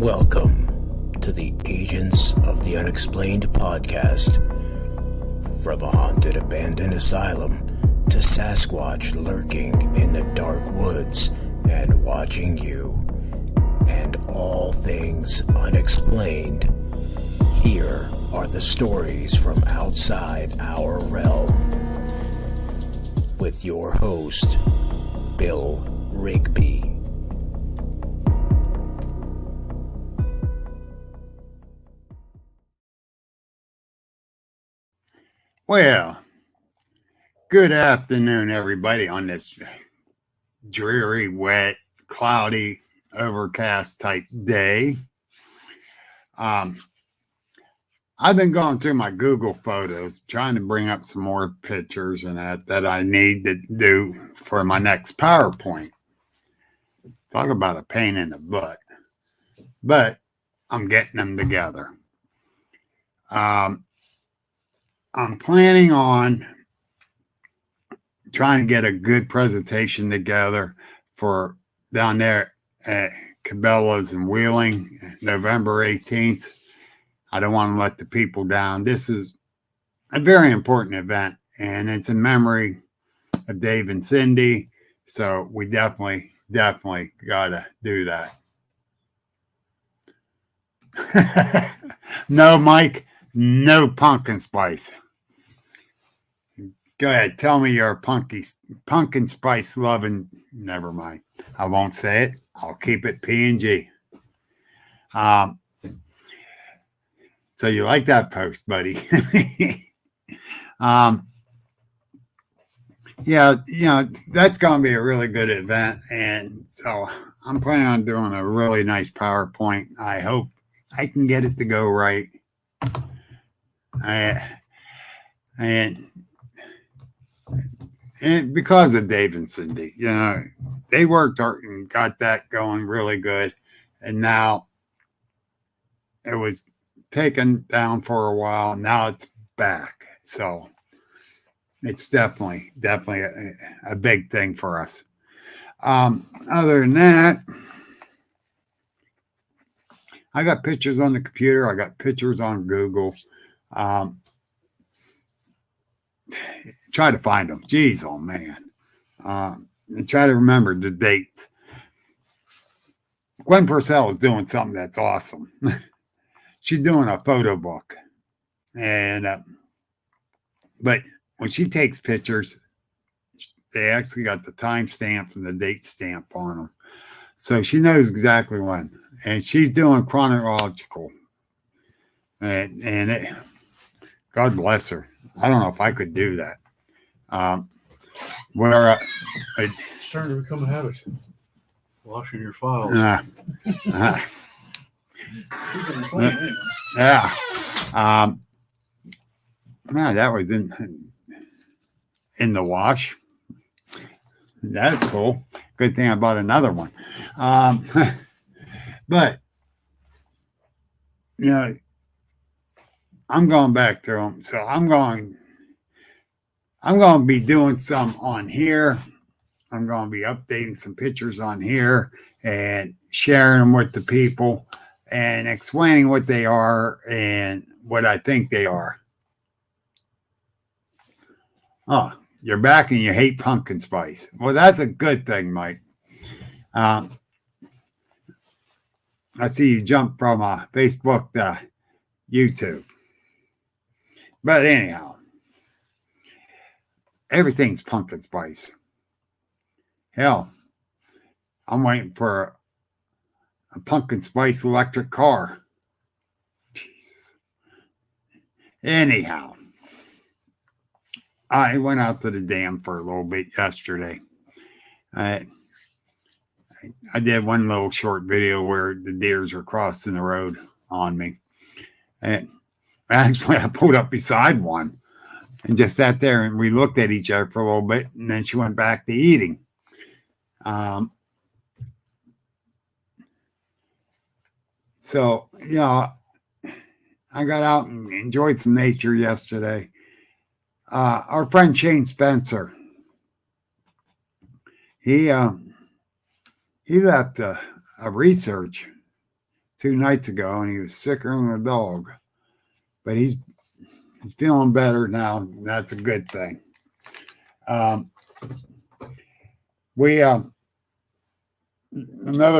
Welcome to the Agents of the Unexplained podcast. From a haunted abandoned asylum to Sasquatch lurking in the dark woods and watching you, and all things unexplained, here are the stories from outside our realm. With your host, Bill Rigby. Well, good afternoon, everybody, on this dreary, wet, cloudy, overcast type day. I've been going through my Google Photos, trying to bring up some more pictures and that I need to do for my next PowerPoint. Talk about a pain in the butt. But I'm getting them together. I'm planning on trying to get a good presentation together for down there at Cabela's in Wheeling, November 18th. I don't want to let the people down. This is a very important event, and it's in memory of Dave and Cindy. So we definitely got to do that. No, Mike, no pumpkin spice. Go ahead. Tell me you're a pumpkin spice loving. Never mind. I won't say it. I'll keep it P&G. So you like that post, buddy? Yeah, that's going to be a really good event. And so I'm planning on doing a really nice PowerPoint. I hope I can get it to go right. And because of Dave and Cindy, they worked hard and got that going really good. And now it was taken down for a while. Now it's back. So it's definitely a big thing for us. Other than that, I got pictures on the computer. I got pictures on Google. Try to find them. Jeez, oh man. And try to remember the dates. Gwen Purcell is doing something that's awesome. She's doing a photo book. And but when she takes pictures, they actually got the time stamp and the date stamp on them. So she knows exactly when. And she's doing chronological. And God bless her. I don't know if I could do that. It's starting to become a habit. Washing your files. Yeah. No, that was in the wash. That's cool. Good thing I bought another one. But I'm going back to them. So I'm going to be doing some on here. I'm going to be updating some pictures on here and sharing them with the people and explaining what they are and what I think they are. Oh, you're back and you hate pumpkin spice. Well, that's a good thing, Mike. I see you jump from Facebook to YouTube. But anyhow, everything's pumpkin spice. Hell, I'm waiting for a pumpkin spice electric car. Jesus. Anyhow, I went out to the dam for a little bit yesterday. I did one little short video where the deers were crossing the road on me. And actually, I pulled up beside one and just sat there and we looked at each other for a little bit. And then she went back to eating. So, I got out and enjoyed some nature yesterday. Our friend Shane Spencer, he left a research 2 nights ago, and he was sicker than a dog. But he's feeling better now. That's a good thing. Another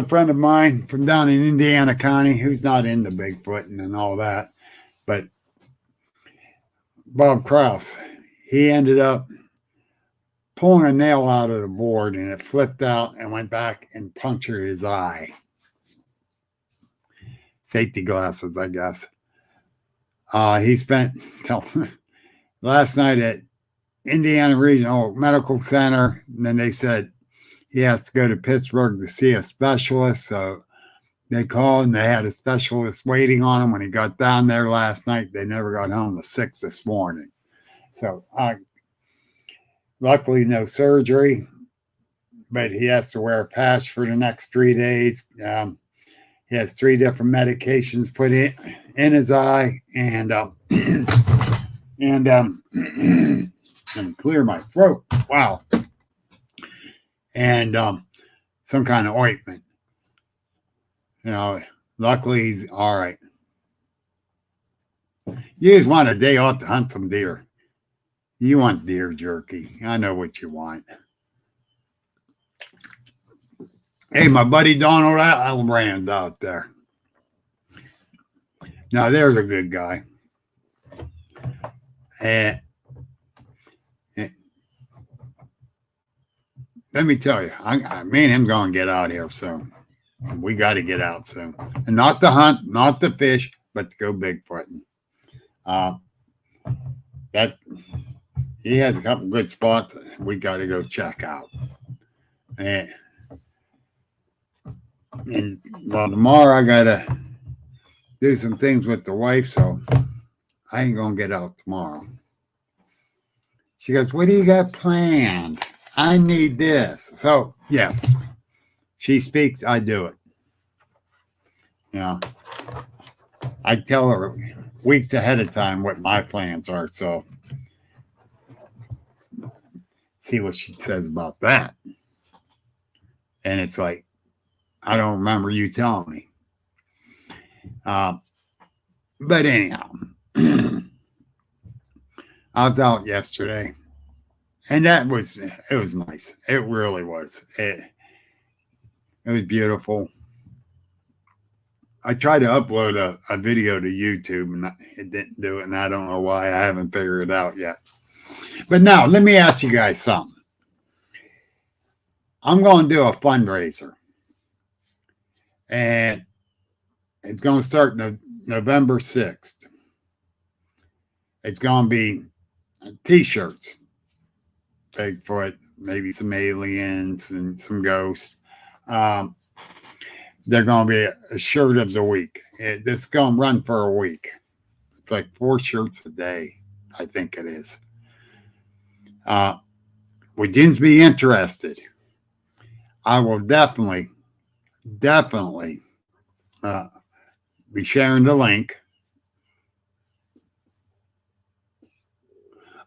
friend of mine from down in Indiana County, who's not into Bigfooting and all that, but Bob Kraus, he ended up pulling a nail out of the board, and it flipped out and went back and punctured his eye. Safety glasses, I guess. He spent till last night at Indiana Regional Medical Center, and then they said he has to go to Pittsburgh to see a specialist. So they called, and they had a specialist waiting on him when he got down there last night. They never got home till 6 this morning. So luckily no surgery, but he has to wear a patch for the next 3 days. He has 3 different medications put in his eye, and clear my throat. Wow. And some kind of ointment. Luckily he's all right. You just want a day off to hunt some deer. You want deer jerky. I know what you want. Hey, my buddy Donald Albrand out there. Now, there's a good guy. And let me tell you, me and him going to get out here soon. We got to get out soon. And not to hunt, not to fish, but to go Bigfooting. He has a couple good spots we got to go check out. And tomorrow I got to do some things with the wife, so I ain't going to get out tomorrow. She goes, what do you got planned? I need this. So, yes, she speaks, I do it. I tell her weeks ahead of time what my plans are, so see what she says about that. And it's like, I don't remember you telling me. But anyhow, I was out yesterday, and it was nice. It really was. It was beautiful. I tried to upload a video to YouTube, and it didn't do it, and I don't know why. I haven't figured it out yet. But now, let me ask you guys something. I'm going to do a fundraiser, and it's going to start November 6th. It's going to be T-shirts, Bigfoot, maybe some aliens and some ghosts. They're going to be a shirt of the week. This is going to run for a week. It's like 4 shirts a day, I think it is. Would you be interested? I will definitely be sharing the link.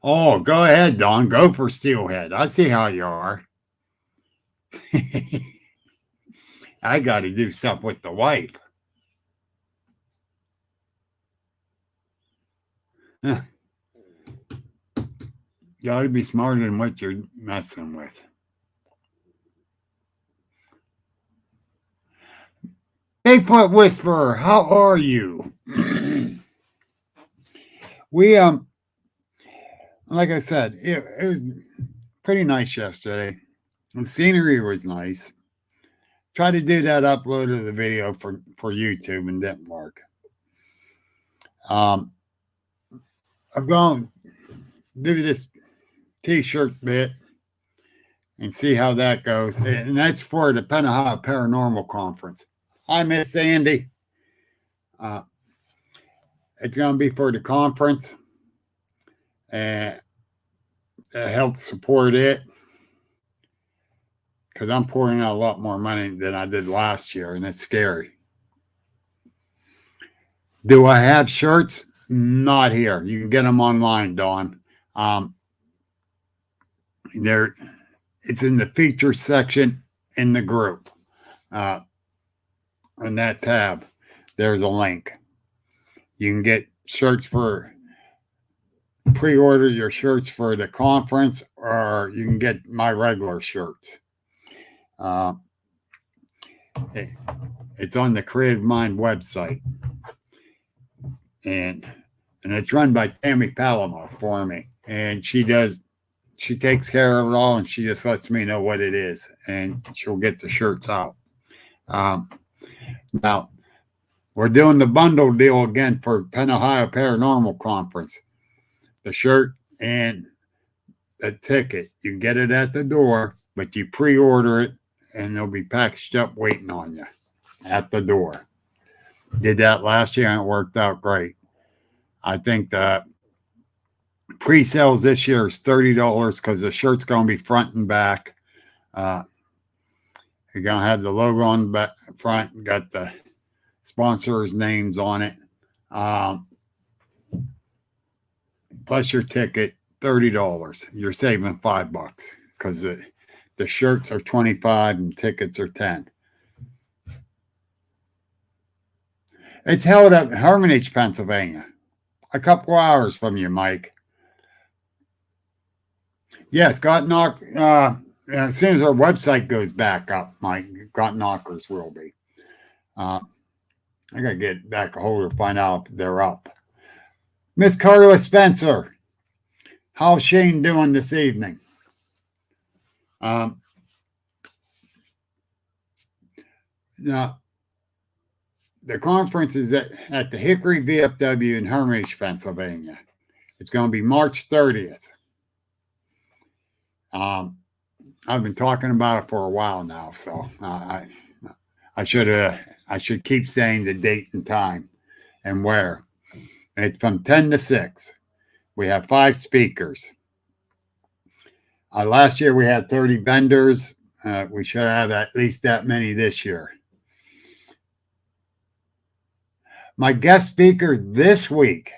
Oh, go ahead, Don. Go for Steelhead. I see how you are. I got to do stuff with the wife. You got to be smarter than what you're messing with. Bigfoot Whisperer, how are you? We like I said, it was pretty nice yesterday. The scenery was nice. Tried to do that upload of the video for YouTube and didn't work. I'm going to do this T-shirt bit and see how that goes. And that's for the Pentaha Paranormal Conference. Hi, Miss Andy. It's going to be for the conference and help support it, because I'm pouring out a lot more money than I did last year, and it's scary. Do I have shirts? Not here. You can get them online, Dawn. It's in the feature section in the group, on that tab. there's a link. You can get shirts pre-order your shirts for the conference, or you can get my regular shirts. It's on the Creative Mind website, and it's run by Tammy Palamo for me, and she takes care of it all, and she just lets me know what it is, and she'll get the shirts out. Now we're doing the bundle deal again for Penn Ohio Paranormal Conference. The shirt and the ticket, you get it at the door, but you pre-order it, and they'll be packaged up waiting on you at the door. Did that last year, and it worked out great. I think the pre-sales this year is $30 because the shirt's going to be front and back. You're going to have the logo on the back, front, got the sponsors' names on it. Plus your ticket, $30. You're saving $5 because the shirts are $25 and tickets are $10. It's held at Hermitage, Pennsylvania, a couple hours from you, Mike. Yes, Got Knock. As soon as our website goes back up, Mike, Got Knockers will be. I gotta get back a hold of find out if they're up. Miss Carla Spencer, how's Shane doing this evening? Now, the conference is at the Hickory VFW in Hermitage, Pennsylvania. It's going to be March 30th. I've been talking about it for a while now, so I should keep saying the date and time and where. It's from 10 to 6. We have 5 speakers. Last year we had 30 vendors. We should have at least that many this year. My guest speaker this week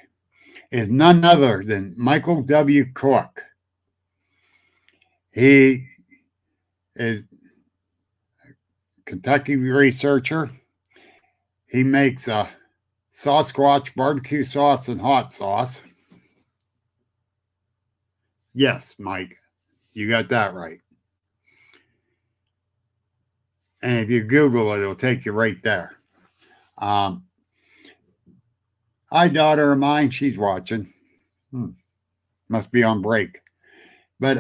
is none other than Michael W. Cook. He is a Kentucky researcher. He makes a Sasquatch barbecue sauce and hot sauce. Yes, Mike, you got that right. And if you Google it, it'll take you right there. Hi, daughter of mine. She's watching. Must be on break. But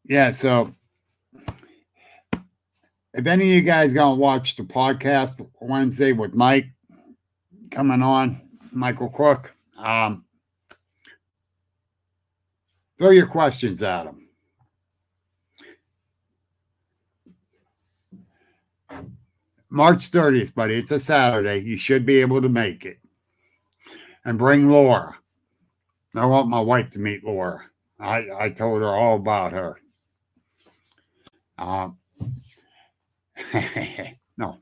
yeah, so if any of you guys gonna watch the podcast Wednesday with Mike coming on, Michael Cook, throw your questions at him. March 30th, buddy. It's a Saturday. You should be able to make it. And bring Laura. I want my wife to meet Laura. I told her all about her. No.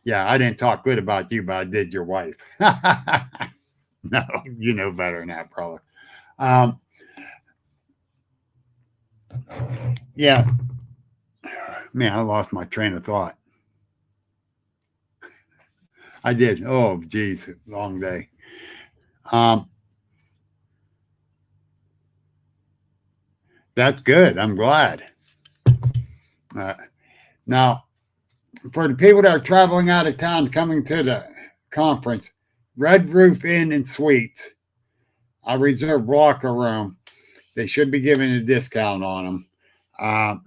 Yeah, I didn't talk good about you, but I did your wife. No, you know better than that, brother. Yeah. Man, I lost my train of thought. I did. Oh, geez, long day. That's good. I'm glad. Now, for the people that are traveling out of town coming to the conference, Red Roof Inn and Suites, I reserved locker room. They should be giving a discount on them.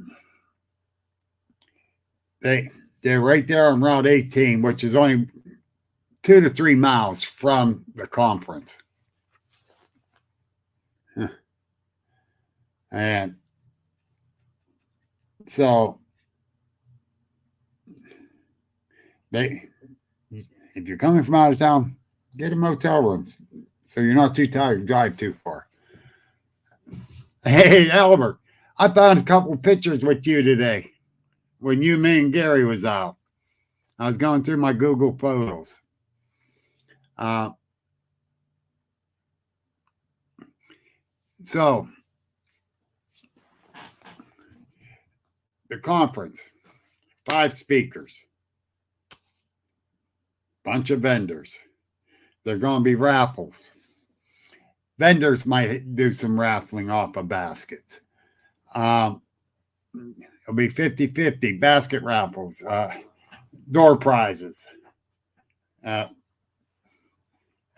They're right there on Route 18, which is only 2 to 3 miles from the conference. And so if you're coming from out of town, get a motel room so you're not too tired to drive too far. Hey, Albert, I found a couple of pictures with you today when you, me, and Gary was out. I was going through my Google Photos. So the conference, 5 speakers, bunch of vendors. They're going to be raffles. Vendors might do some raffling off of baskets. It'll be 50-50 basket raffles, door prizes.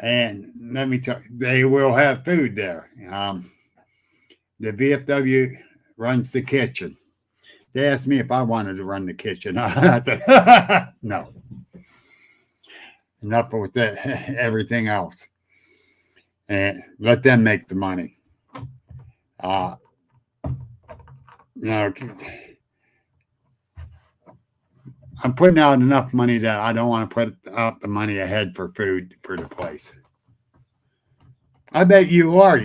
And let me tell you, they will have food there. The VFW runs the kitchen. They asked me if I wanted to run the kitchen. I said, no. Enough with everything else. And let them make the money. I'm putting out enough money that I don't want to put out the money ahead for food for the place. I bet you are,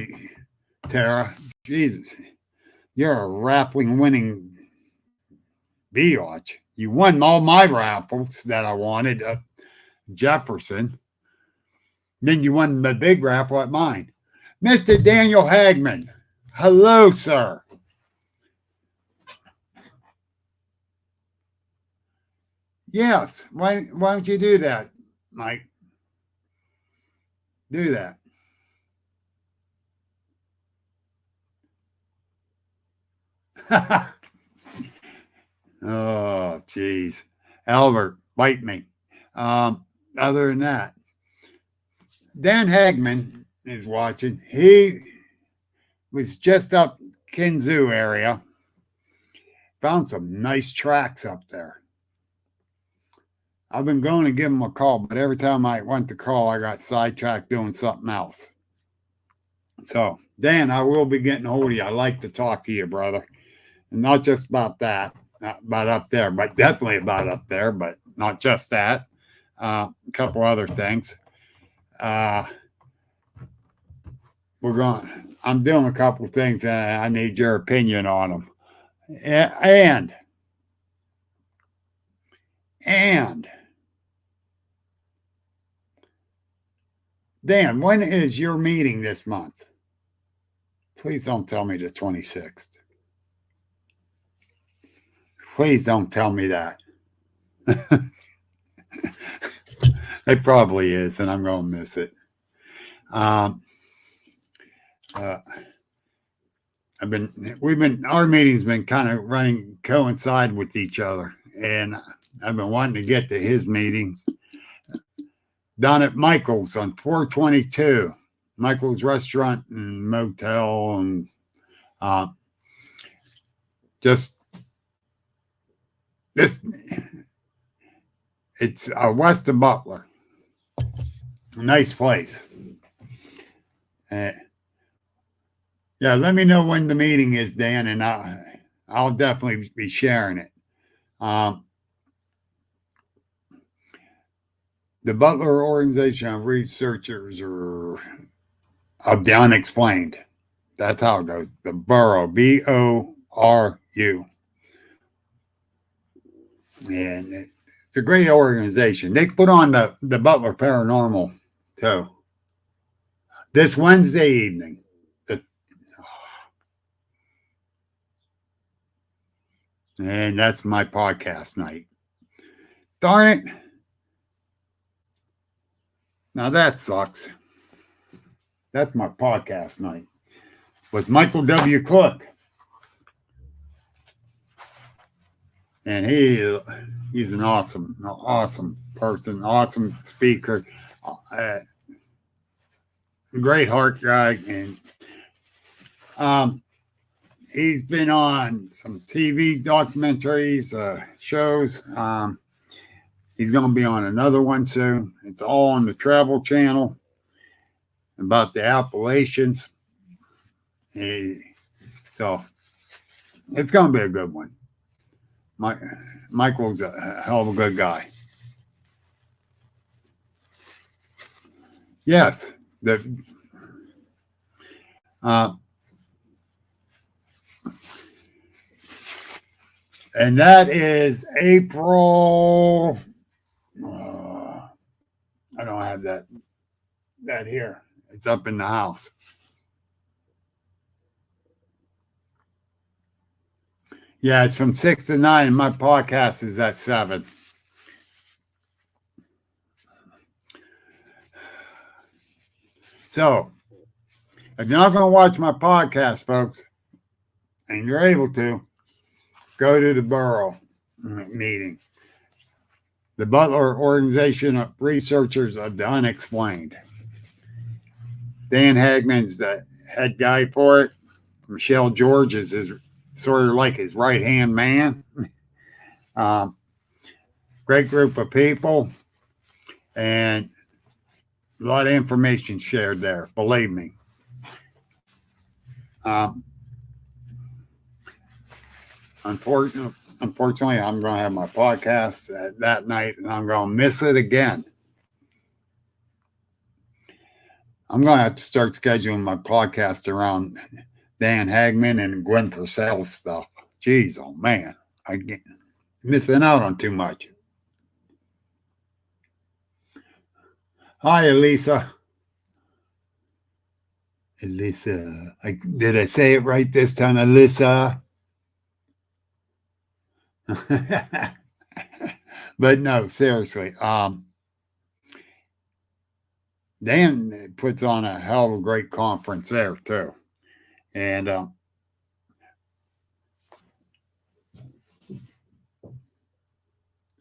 Tara. Jesus. You're a raffling winning biatch. You won all my raffles that I wanted at Jefferson. Then you won the big raffle at mine. Mr. Daniel Hagman. Hello, sir. Yes. Why don't you do that, Mike? Do that. Oh, geez. Albert, bite me. Other than that, Dan Hagman is watching. He was just up Kinzua area. Found some nice tracks up there. I've been going to give him a call, but every time I went to call, I got sidetracked doing something else. So, Dan, I will be getting a hold of you. I like to talk to you, brother. And not just about that, about up there, but definitely about up there, but not just that. A couple other things. I'm doing a couple of things, and I need your opinion on them. And Dan, when is your meeting this month? Please don't tell me the 26th. Please don't tell me that. It probably is, and I'm going to miss it. Our meeting's been kind of coincide with each other, and I've been wanting to get to his meetings. Down at Michael's on 422, Michael's Restaurant and Motel, and just this. It's west of Butler. Nice place. Yeah, let me know when the meeting is, Dan, and I'll definitely be sharing it. The Butler Organization of Researchers of the Unexplained. That's how it goes. The Borough, B-O-R-U. And it's a great organization. They put on the Butler Paranormal, too. This Wednesday evening. And that's my podcast night. Darn it. Now that sucks. That's my podcast night with Michael W. Cook. And he's an awesome person, awesome speaker, great heart guy. And he's been on some TV documentaries, shows. He's going to be on another one soon. It's all on the Travel Channel about the Appalachians. So it's going to be a good one. Michael's a hell of a good guy. Yes. And that is April. I don't have that here. It's up in the house. Yeah, it's from 6 to 9, and my podcast is at 7. So, if you're not going to watch my podcast, folks, and you're able to, go to the Borough meeting. The Butler Organization of Researchers of the Unexplained. Dan Hagman's the head guy for it. Michelle George is his sort of like his right-hand man. Great group of people, and a lot of information shared there, believe me. Unfortunately, I'm going to have my podcast that night, and I'm going to miss it again. I'm going to have to start scheduling my podcast around Dan Hagman and Gwen Purcell stuff. Jeez, oh man, I'm missing out on too much. Hi, Elisa. Elisa. Did I say it right this time, Elisa? But no, seriously. Dan puts on a hell of a great conference there, too. And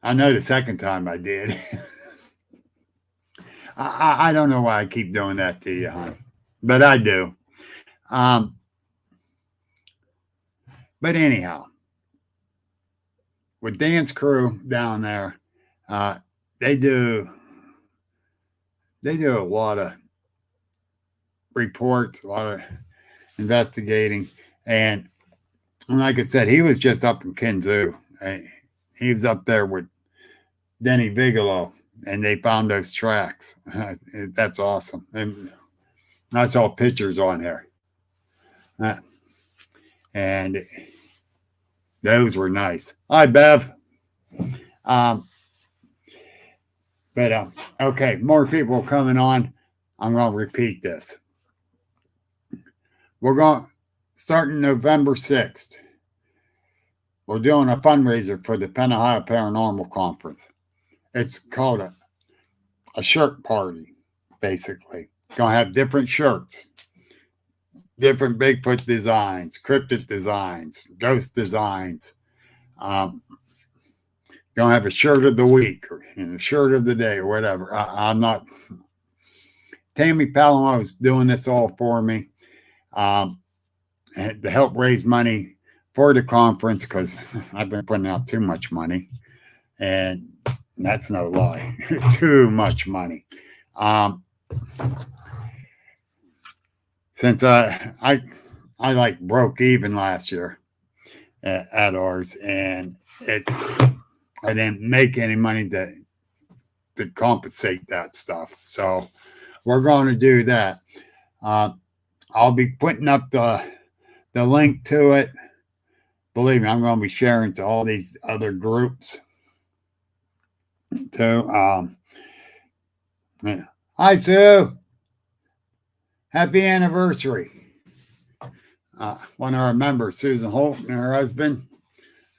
I know the second time I did. I don't know why I keep doing that to you, hon, but I do. But anyhow, with Dan's crew down there, they do a lot of reports, a lot of investigating, and like I said, he was just up in Kinzoo. He was up there with Denny Bigelow, and they found those tracks. That's awesome. And I saw pictures on there. And those were nice. Hi, Bev. But okay, more people coming on. I'm going to repeat this. We're going starting November 6th. We're doing a fundraiser for the Penn Ohio Paranormal Conference. It's called a shirt party, basically. Going to have different shirts, different Bigfoot designs, cryptid designs, ghost designs. Going to have a shirt of the week or a shirt of the day or whatever. I'm not. Tammy Palomar is doing this all for me to help raise money for the conference because I've been putting out too much money. And that's no lie. Too much money. Since I like broke even last year at ours, and I didn't make any money to compensate that stuff. So we're going to do that. I'll be putting up the link to it. Believe me, I'm going to be sharing to all these other groups too. Hi, Sue. Happy anniversary. One of our members, Susan Holt, and her husband,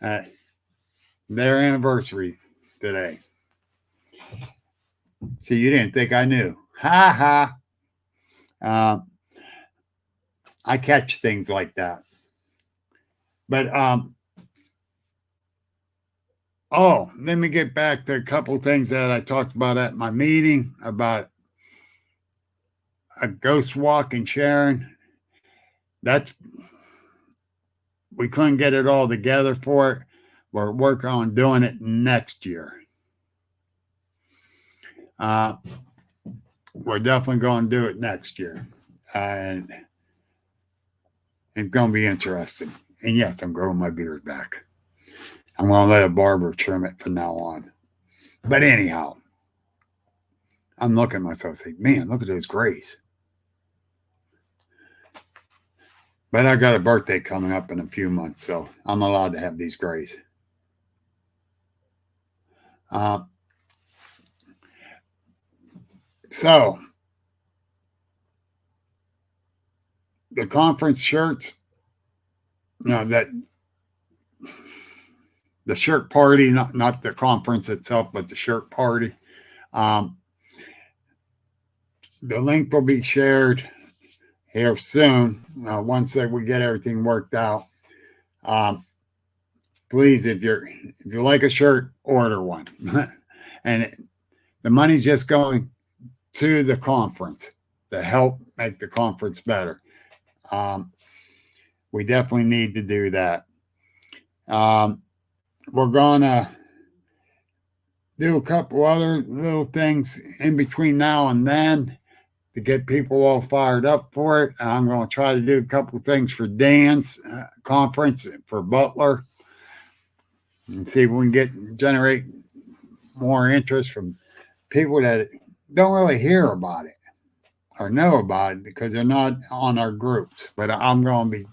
their anniversary today. See, you didn't think I knew. Ha ha. I catch things like that. But let me get back to a couple things that I talked about at my meeting about a ghost walk in Sharon. We couldn't get it all together for it. We're working on doing it next year. We're definitely going to do it next year. And it's going to be interesting. And yes, I'm growing my beard back. I'm going to let a barber trim it from now on. But anyhow, I'm looking at myself and say, man, look at those grays. But I got a birthday coming up in a few months, so I'm allowed to have these grays. So the conference shirts, that the shirt party, not the conference itself, but the shirt party. The link will be shared here soon once that we get everything worked out. Please, if you like a shirt, order one. And the money's just going to the conference to help make the conference better. We definitely need to do that. We're gonna do a couple other little things in between now and then to get people all fired up for it. I'm going to try to do a couple things for Dan's conference for Butler and see if we can generate more interest from people that don't really hear about it or know about it because they're not on our groups. But I'm going to be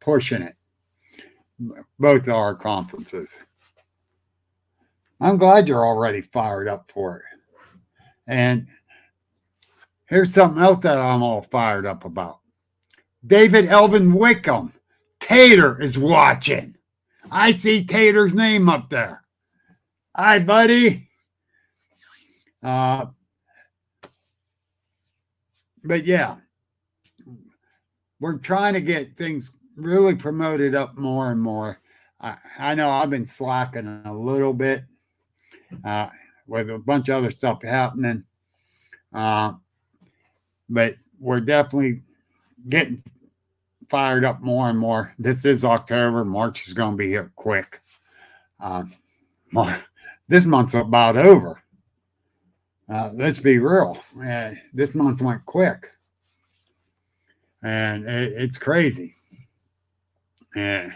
pushing it, both of our conferences. I'm glad you're already fired up for it. And here's something else that I'm all fired up about. David Elvin Wickham, Tater, is watching. I see Tater's name up there. Hi, buddy. But yeah, we're trying to get things really promoted up more and more. I know I've been slacking a little bit with a bunch of other stuff happening. But we're definitely getting fired up more and more. This is October. March is going to be here quick. This month's about over. Let's be real. This month went quick. And it's crazy. And,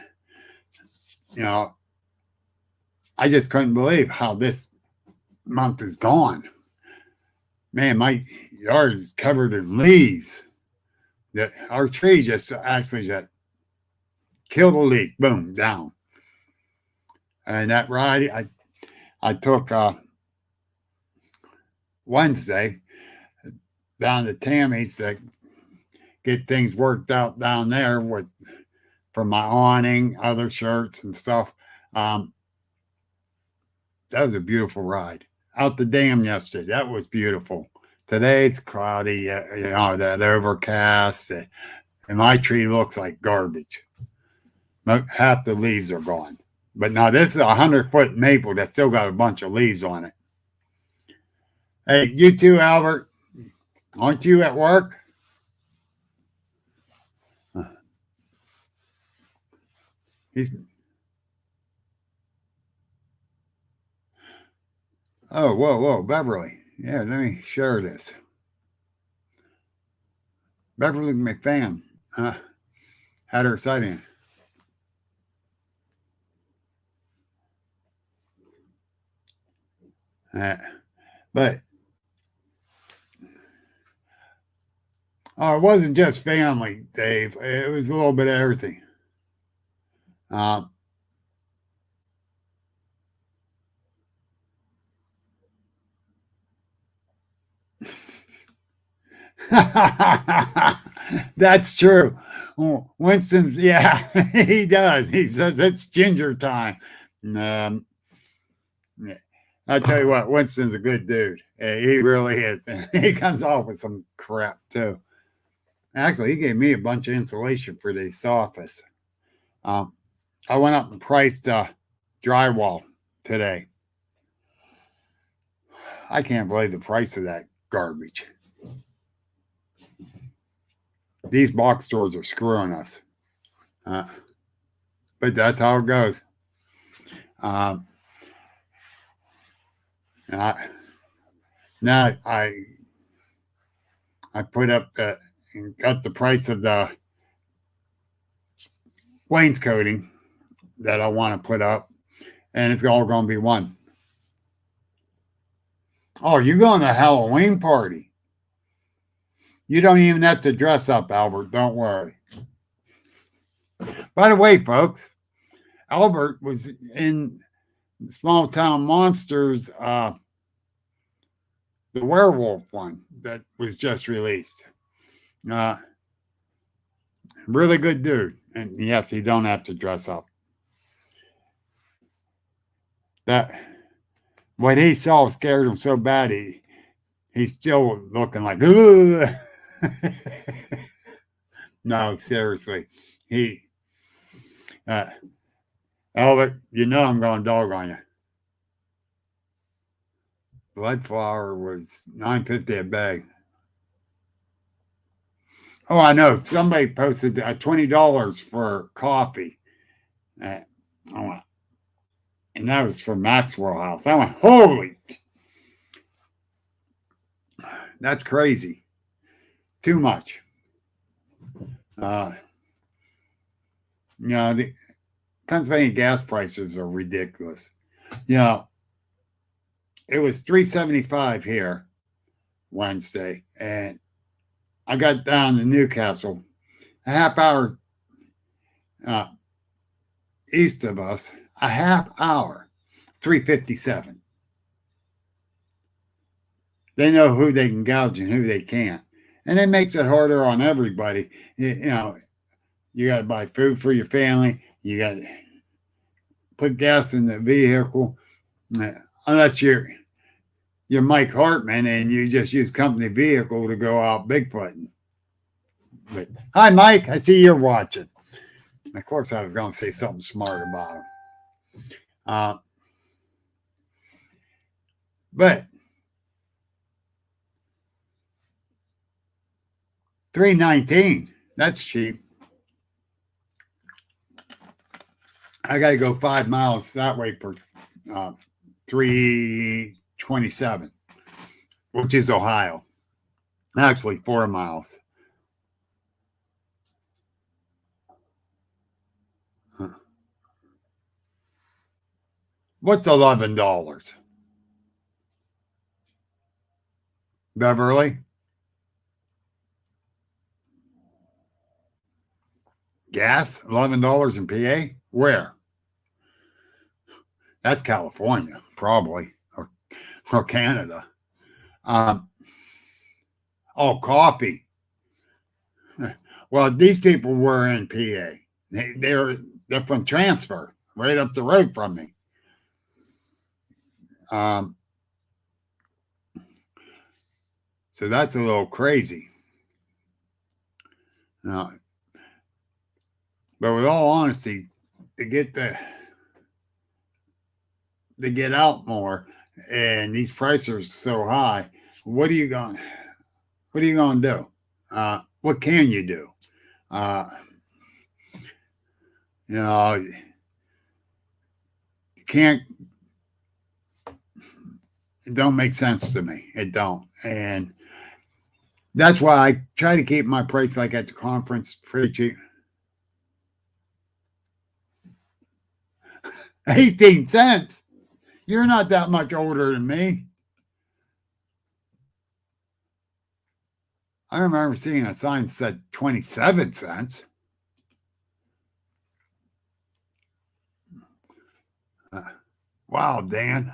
I just couldn't believe how this month is gone. Man, my yard is covered in leaves. Our tree just killed a leaf. Boom, down. And that ride I took Wednesday down to Tammy's to get things worked out down there for my awning, other shirts and stuff. That was a beautiful ride. Out the dam yesterday. That was beautiful. Today's cloudy, that overcast. And my tree looks like garbage. Half the leaves are gone. But now this is a 100-foot maple that still got a bunch of leaves on it. Hey, you too, Albert. Aren't you at work? Oh, whoa, Beverly. Yeah, let me share this. Beverly McFan had her sighting. But it wasn't just family, Dave. It was a little bit of everything. That's true. Winston's, yeah, he does. He says it's ginger time. I tell you what, Winston's a good dude. He really is. He comes off with some crap too. Actually, he gave me a bunch of insulation for this office. I went up and priced drywall today. I can't believe the price of that garbage. These box stores are screwing us. But that's how it goes. Now I put up got the price of the wainscoting that I want to put up, and it's all going to be one. Oh, you're going to a Halloween party. You don't even have to dress up, Albert. Don't worry. By the way, folks, Albert was in Small Town Monsters, the werewolf one that was just released. Really good dude. And yes, you don't have to dress up. that what he saw scared him so bad he's still looking like, ugh. No, seriously. Albert, you know I'm going dog on you. Blood flower was $9.50 a bag. Oh, I know. Somebody posted $20 for coffee. And that was from Maxwell House. I went, holy, that's crazy. Too much. The Pennsylvania gas prices are ridiculous. It was $3.75 here Wednesday, and I got down to Newcastle, a half hour east of us, a half hour, $3.57. They know who they can gouge and who they can't. And it makes it harder on everybody. You got to buy food for your family. You got to put gas in the vehicle. Unless you're Mike Hartman and you just use company vehicle to go out bigfooting. But hi, Mike. I see you're watching. Of course, I was going to say something smart about him. But $3.19, that's cheap. I got to go 5 miles that way for $3.27, which is Ohio. Actually, 4 miles. What's $11? Beverly? Gas? $11 in PA? Where? That's California, probably, or Canada. Coffee. Well, these people were in PA. They're from Transfer, right up the road from me. So that's a little crazy. But with all honesty, to get out more, and these prices are so high, what are you going to do? What can you do? You can't. It don't make sense to me. It don't, and that's why I try to keep my price like at the conference pretty cheap. 18 cents. You're not that much older than me. I remember seeing a sign that said 27 cents. Wow, Dan.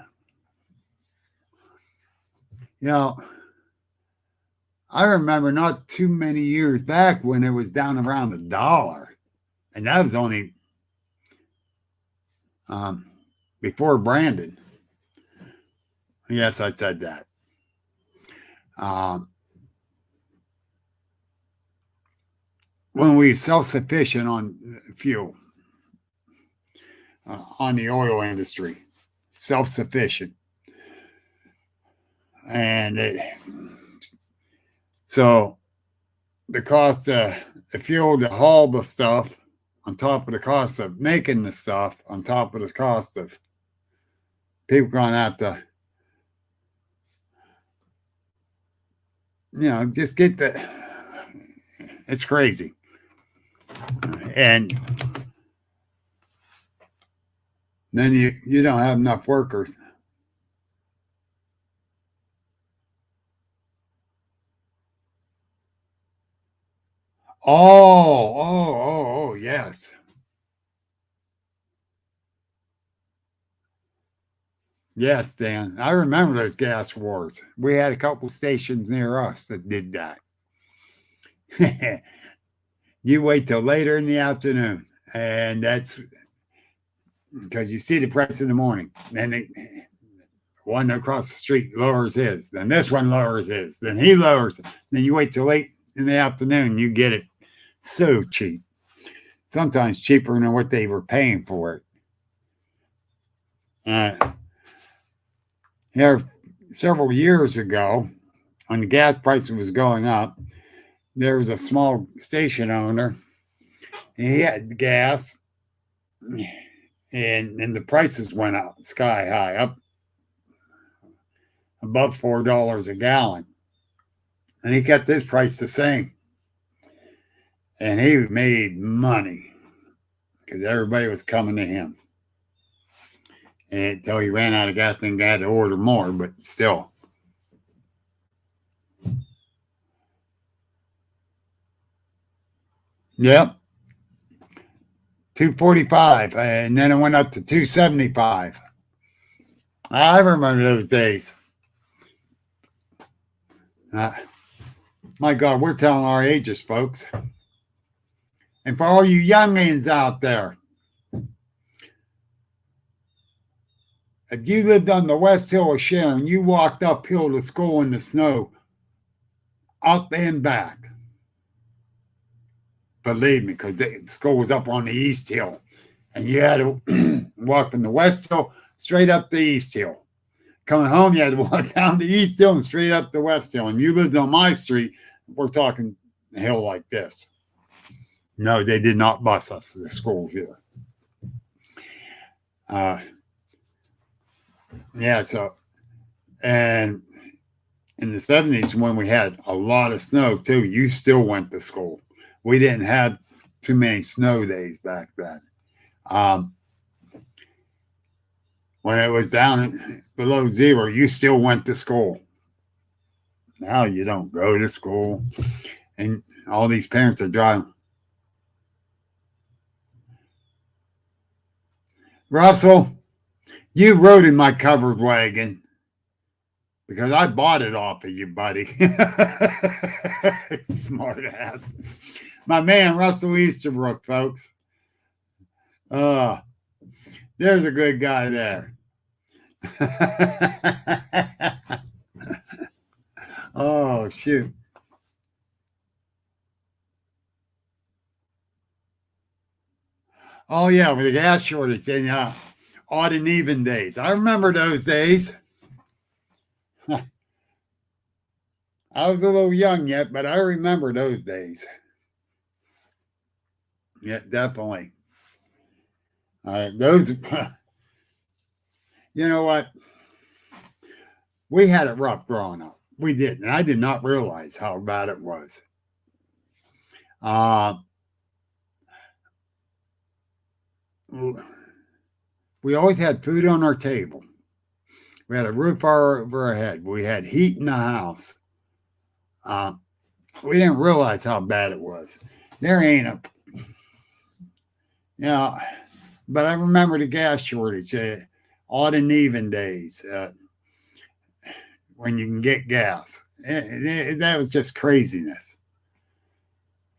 I remember not too many years back when it was down around $1. And that was only before Brandon. Yes, I said that. When we self-sufficient on fuel, on the oil industry, self-sufficient. And so the cost of the fuel to haul the stuff, on top of the cost of making the stuff, on top of the cost of people going out to, just get it's crazy. And then you don't have enough workers. Oh, yes. Yes, Dan. I remember those gas wars. We had a couple stations near us that did that. You wait till later in the afternoon, and because you see the price in the morning. Then one across the street lowers his. Then this one lowers his. Then he lowers it. Then you wait till late in the afternoon. You get it so cheap. Sometimes cheaper than what they were paying for it. Here, several years ago, when the gas prices was going up, there was a small station owner. And he had gas, and the prices went up sky high, up above $4 a gallon. And he kept his price the same. And he made money because everybody was coming to him. Until he ran out of gas, then had to order more, but still. Yep. $2.45, and then it went up to $2.75. I remember those days. My God, we're telling our ages, folks. And for all you youngins out there, if you lived on the West Hill of Sharon, you walked uphill to school in the snow, up and back. Believe me, because the school was up on the East Hill. And you had to walk from the West Hill straight up the East Hill. Coming home, you had to walk down the East Hill and straight up the West Hill. And you lived on my street, we're talking a hill like this. No, they did not bus us to the schools here. Yeah, so, and in the 70s, when we had a lot of snow too, you still went to school. We didn't have too many snow days back then. When it was down below zero, you still went to school. Now you don't go to school. And all these parents are driving. Russell, you rode in my covered wagon because I bought it off of you, buddy. Smart ass. My man, Russell Easterbrook, folks. There's a good guy there. Oh, shoot. Oh, yeah, with the gas shortage and odd and even days. I remember those days. I was a little young yet, but I remember those days. Yeah, definitely. Those, you know what? We had it rough growing up. We did, and I did not realize how bad it was. We always had food on our table. We had a roof over our head. We had heat in the house. We didn't realize how bad it was. There ain't a, but I remember the gas shortage, odd and even days when you can get gas. That was just craziness.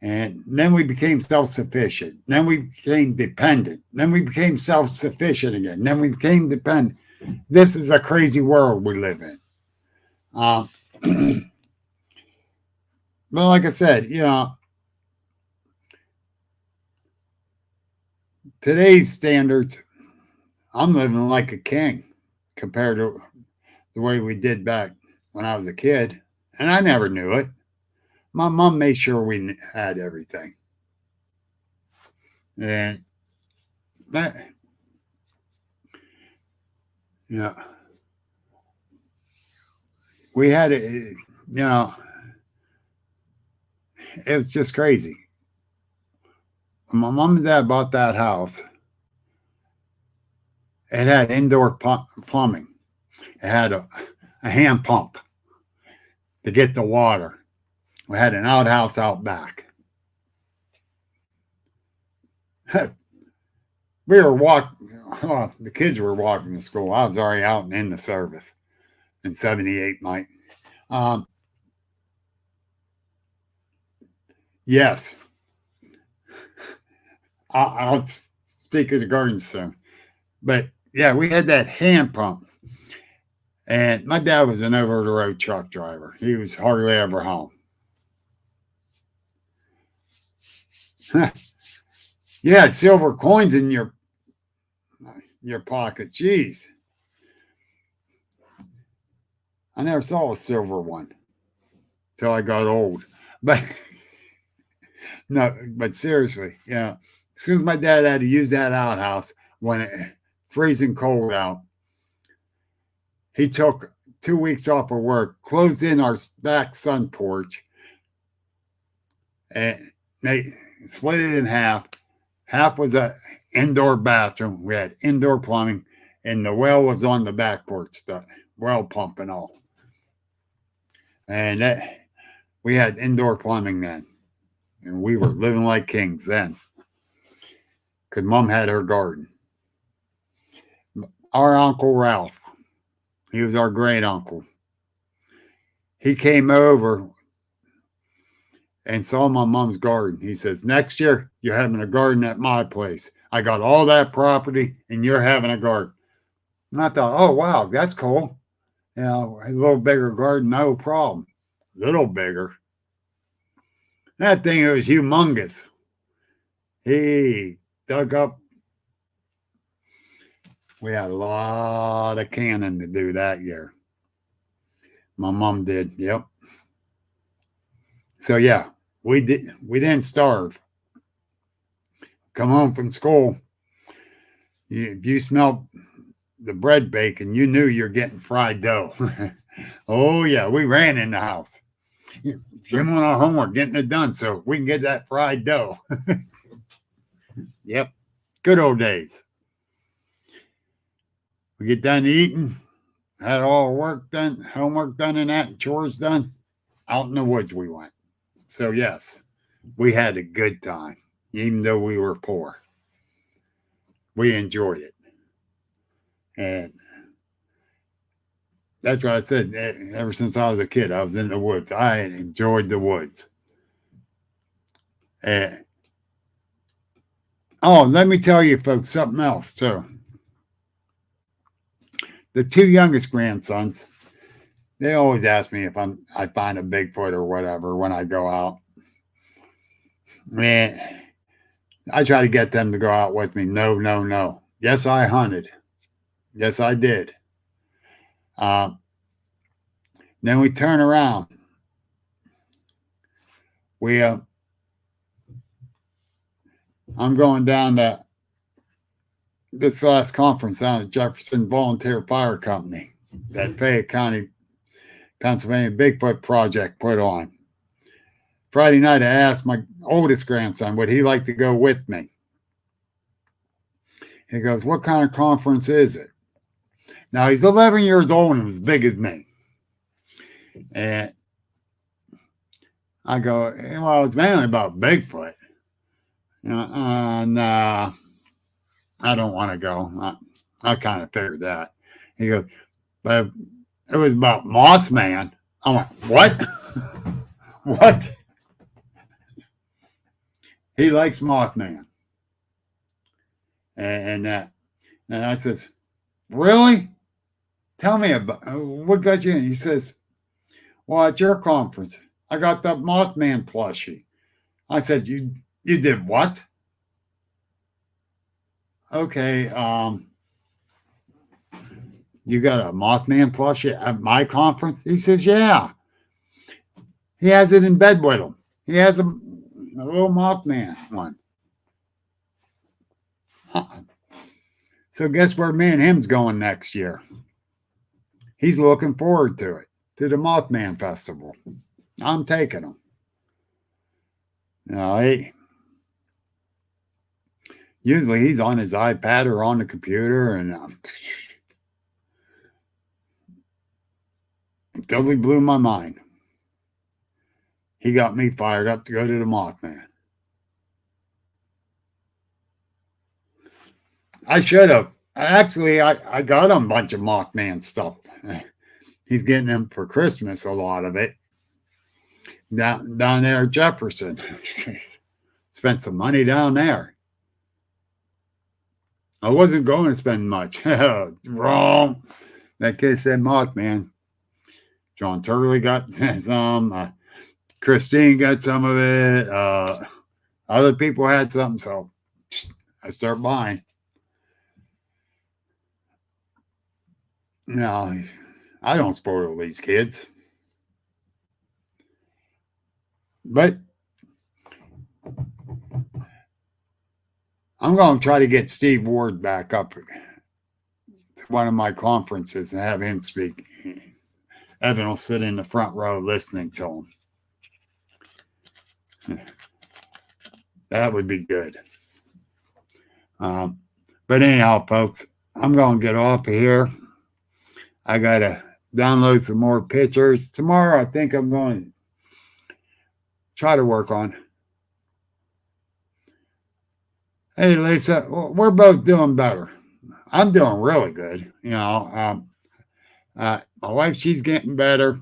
And then we became self-sufficient. Then we became dependent. Then we became self-sufficient again. Then we became dependent. This is a crazy world we live in. But like I said, today's standards, I'm living like a king compared to the way we did back when I was a kid. And I never knew it. My mom made sure we had everything. And that, we had it, it was just crazy. When my mom and dad bought that house, it had indoor plumbing. It had a hand pump to get the water. We had an outhouse out back. We were the kids were walking to school. I was already out and in the service in 78, Mike. Yes. I'll speak of the gardens soon. But yeah, we had that hand pump. And my dad was an over-the-road truck driver. He was hardly ever home. You had silver coins in your pocket. Jeez. I never saw a silver one till I got old. But no, but seriously, yeah. As soon as my dad had to use that outhouse when it freezing cold out, he took 2 weeks off of work, closed in our back sun porch, and they split it in half. Half was an indoor bathroom. We had indoor plumbing, and the well was on the back porch, the well pump and all. And we had indoor plumbing then. And we were living like kings then. Because Mom had her garden. Our Uncle Ralph, he was our great uncle. He came over and saw my mom's garden. He says, next year, you're having a garden at my place. I got all that property, and you're having a garden. And I thought, oh, wow, that's cool. You know, a little bigger garden, no problem. Little bigger. That thing, it was humongous. He dug up. We had a lot of canning to do that year. My mom did, yep. So yeah, we didn't starve. Come home from school. If you smelled the bread baking, you knew you're getting fried dough. Oh yeah, we ran in the house. Doing our homework, getting it done so we can get that fried dough. Yep. Good old days. We get done eating, had all our work done, homework done and that, and chores done. Out in the woods we went. So yes, we had a good time, even though we were poor. We enjoyed it. And that's what I said. Ever since I was a kid, I was in the woods. I enjoyed the woods. Oh, let me tell you, folks, something else, too. The two youngest grandsons, they always ask me if I find a Bigfoot or whatever when I go out. Man, I try to get them to go out with me. No, no, no. Yes, I hunted. Yes, I did. Then we turn around. I'm going down to this last conference down at Jefferson Volunteer Fire Company that Fayette County, Pennsylvania Bigfoot Project put on. Friday night, I asked my oldest grandson, would he like to go with me? He goes, what kind of conference is it? Now, he's 11 years old and as big as me. And I go, well, it's mainly about Bigfoot. Nah, I don't want to go. I kind of figured that. He goes, but it was about Mothman. I went, what? What? He likes Mothman. And I says, really? Tell me about what got you in. He says, well, at your conference, I got that Mothman plushie. I said, you did what? Okay, you got a Mothman plushie at my conference? He says, yeah. He has it in bed with him. He has a little Mothman one. So guess where me and him's going next year? He's looking forward to it, to the Mothman Festival. I'm taking him. Usually he's on his iPad or on the computer, and it totally blew my mind. He got me fired up to go to the Mothman. I should have. Actually, I got him a bunch of Mothman stuff. He's getting them for Christmas, a lot of it. Down there at Jefferson. Spent some money down there. I wasn't going to spend much. Wrong. That kid said, Mothman. John Turley got some. Christine got some of it. Other people had something, so I start buying. No, I don't spoil these kids. But I'm going to try to get Steve Ward back up to one of my conferences and have him speak. Evan will sit in the front row listening to him. That would be good. But anyhow, folks, I'm going to get off of here. I got to download some more pictures. Tomorrow, I think I'm going to try to work on. Hey, Lisa, we're both doing better. I'm doing really good. You know, my wife, she's getting better.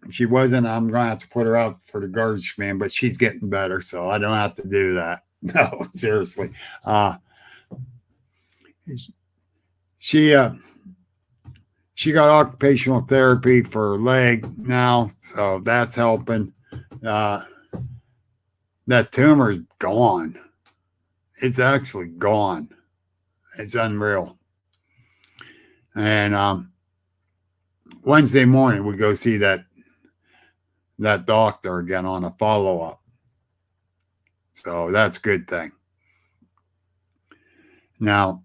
If she wasn't, I'm going to have to put her out for the garbage man, but she's getting better, so I don't have to do that. No, seriously. She got occupational therapy for her leg now, so that's helping. That tumor is gone. It's actually gone. It's unreal. And Wednesday morning, we go see that doctor again on a follow-up. So that's a good thing. Now,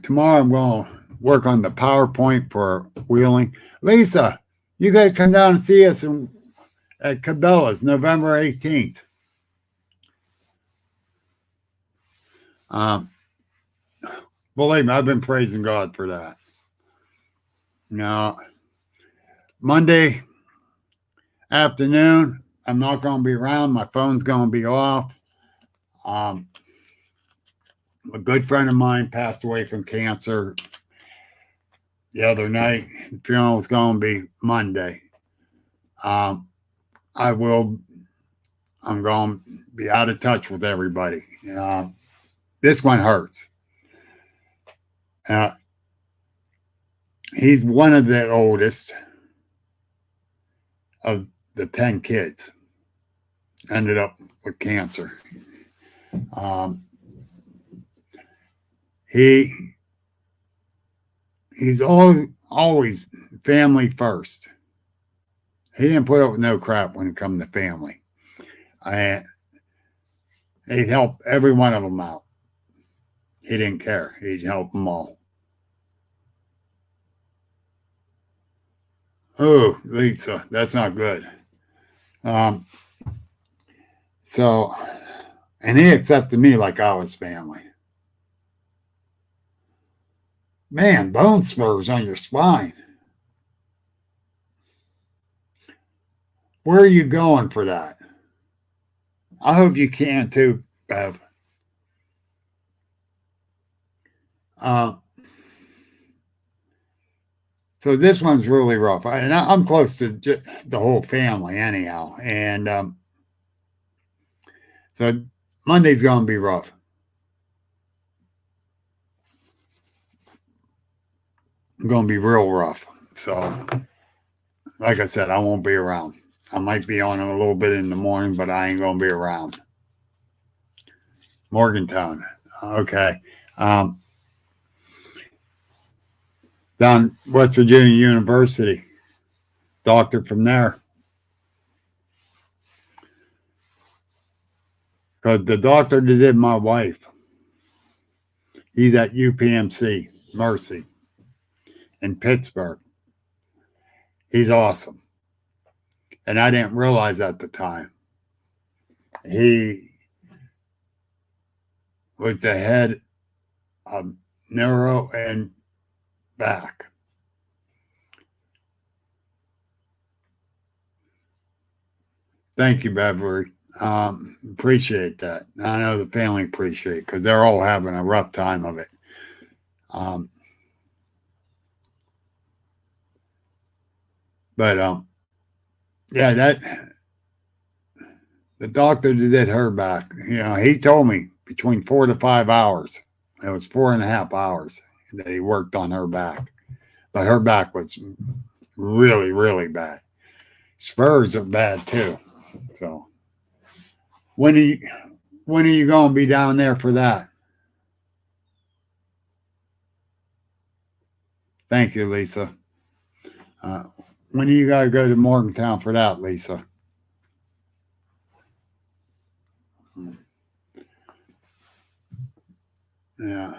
tomorrow I'm going to work on the PowerPoint for wheeling. Lisa, you got to come down and see us at Cabela's November 18th. Believe me, I've been praising God for that. Now, Monday afternoon, I'm not going to be around. My phone's going to be off. A good friend of mine passed away from cancer the other night. The funeral was going to be Monday. I'm going to be out of touch with everybody. This one hurts. He's one of the oldest of the 10 kids. Ended up with cancer. He's always family first. He didn't put up with no crap when it come to family. He'd help every one of them out. He didn't care. He'd help them all. Oh, Lisa, that's not good. So, and he accepted me like I was family. Man, bone spurs on your spine. Where are you going for that? I hope you can too, Bev. So this one's really rough. And I'm close to the whole family anyhow. And so Monday's going to be rough. Going to be real rough. So, like I said, I won't be around. I might be on a little bit in the morning, but I ain't going to be around. Morgantown. Okay. Down West Virginia University. Doctor from there. Because the doctor that did my wife, he's at UPMC, Mercy, in Pittsburgh. He's awesome. And I didn't realize at the time. He was the head of neuro and back. Thank you, Beverly. Appreciate that. I know the family appreciate it because they're all having a rough time of it. Yeah, the doctor that did her back, he told me between 4 to 5 hours It was 4.5 hours that he worked on her back. But her back was really, really bad. Spurs are bad too. So when are you going to be down there for that? Thank you, Lisa. When do you got to go to Morgantown for that, Lisa? Yeah.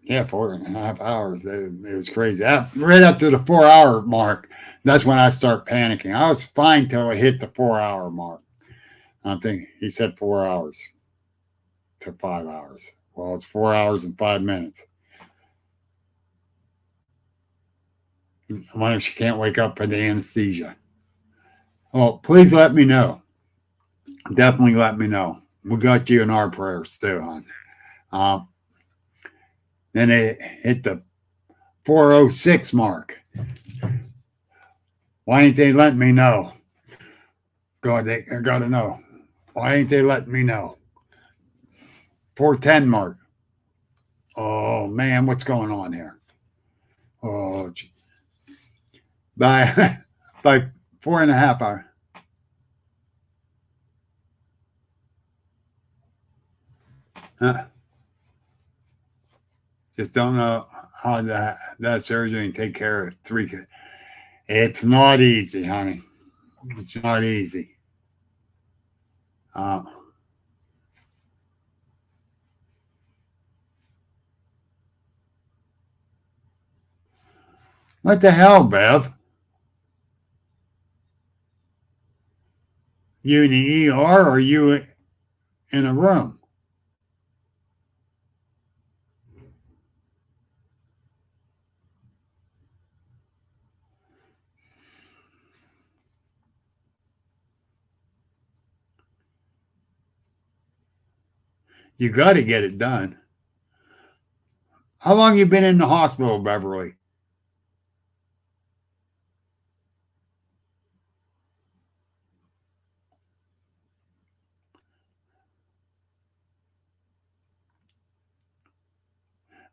Yeah, 4.5 hours. It was crazy. Right up to the 4-hour mark, that's when I start panicking. I was fine till it hit the 4-hour mark. I think he said 4 hours to 5 hours. Well, it's 4 hours and 5 minutes. I wonder if she can't wake up from the anesthesia. Oh, please let me know. Definitely let me know. We got you in our prayers too, hon. Then it hit the 4:06 mark. Why ain't they letting me know? God, they got to know. Why ain't they letting me know? 4:10 mark. Oh, man, what's going on here? Oh, gee. By 4.5 hours. Just don't know how that surgery can take care of 3 kids. It's not easy, honey. It's not easy. What the hell, Bev? You in the ER or you in a room? You got to get it done. How long you been in the hospital, Beverly?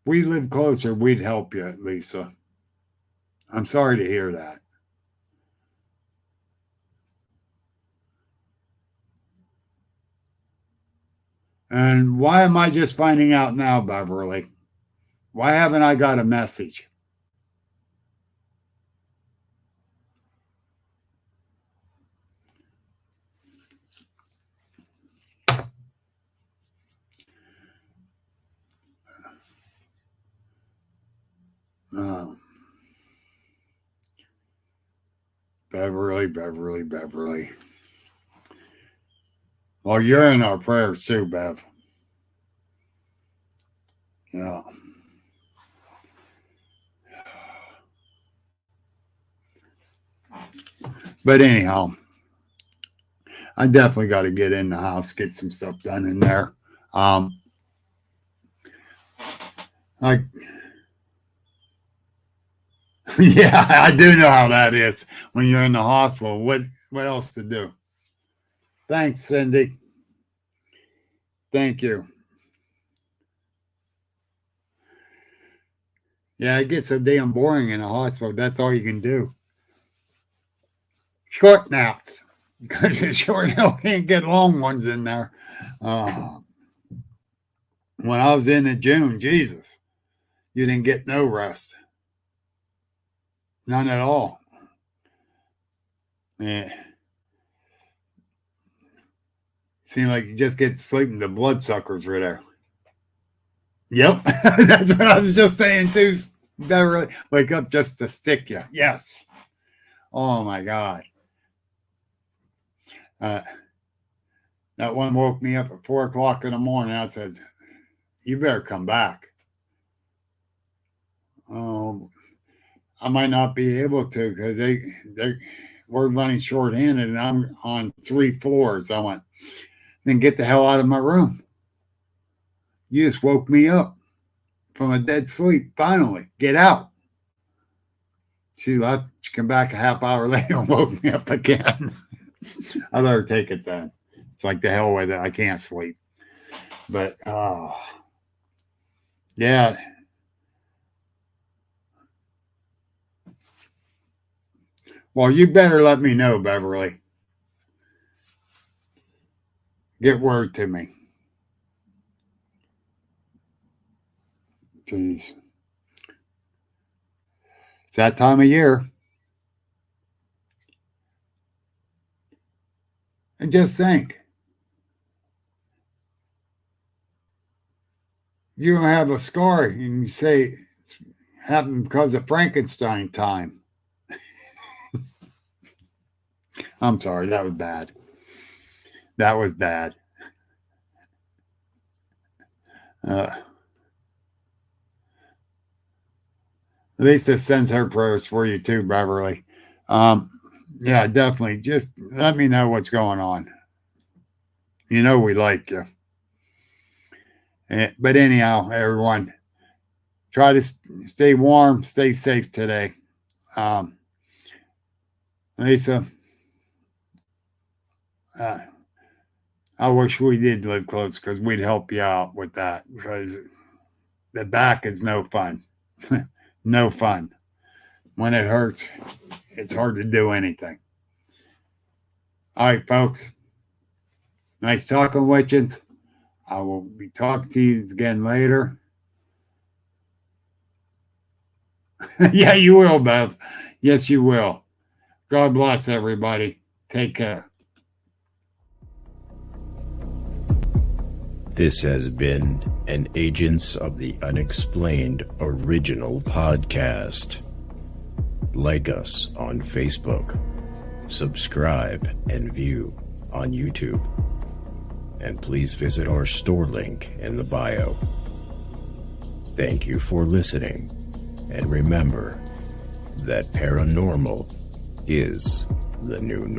We live closer, we'd help you, Lisa. I'm sorry to hear that. And why am I just finding out now, Beverly? Why haven't I got a message? Beverly. Well, you're in our prayers too, Bev. Yeah. But anyhow, I definitely got to get in the house, get some stuff done in there. Yeah, I do know how that is when you're in the hospital. What else to do? Thanks, Cindy. Thank you. Yeah, it gets so damn boring in a hospital. That's all you can do. Short naps. Because the short nap can't get long ones in there. When I was in June, Jesus, you didn't get no rest. None at all. Yeah. Seemed like you just get sleeping. The bloodsuckers were there. Yep. That's what I was just saying too. Beverly, wake up just to stick you. Yes. Oh my God. That one woke me up at 4:00 in the morning. I said, "You better come back." Oh, I might not be able to because we're running short-handed and I'm on 3 floors. I went, then get the hell out of my room. You just woke me up from a dead sleep. Finally, get out. She left. She came back a half hour later and woke me up again. I better take it then. It's like the hell with it. I can't sleep. But, yeah. Well, you better let me know, Beverly. Get word to me. Jeez. It's that time of year. And just think. You have a scar and you say it's happened because of Frankenstein time. I'm sorry, that was bad. That was bad. Lisa sends her prayers for you too, Beverly. Yeah, definitely. Just let me know what's going on. You know we like you. But anyhow, everyone, try to stay warm, stay safe today. Lisa, I wish we did live close because we'd help you out with that because the back is no fun. No fun. When it hurts, it's hard to do anything. All right, folks. Nice talking with you. I will be talking to you again later. Yeah, you will, Bev. Yes, you will. God bless everybody. Take care. This has been an Agents of the Unexplained original podcast. Like us on Facebook, subscribe and view on YouTube, and please visit our store link in the bio. Thank you for listening, and remember that paranormal is the new normal.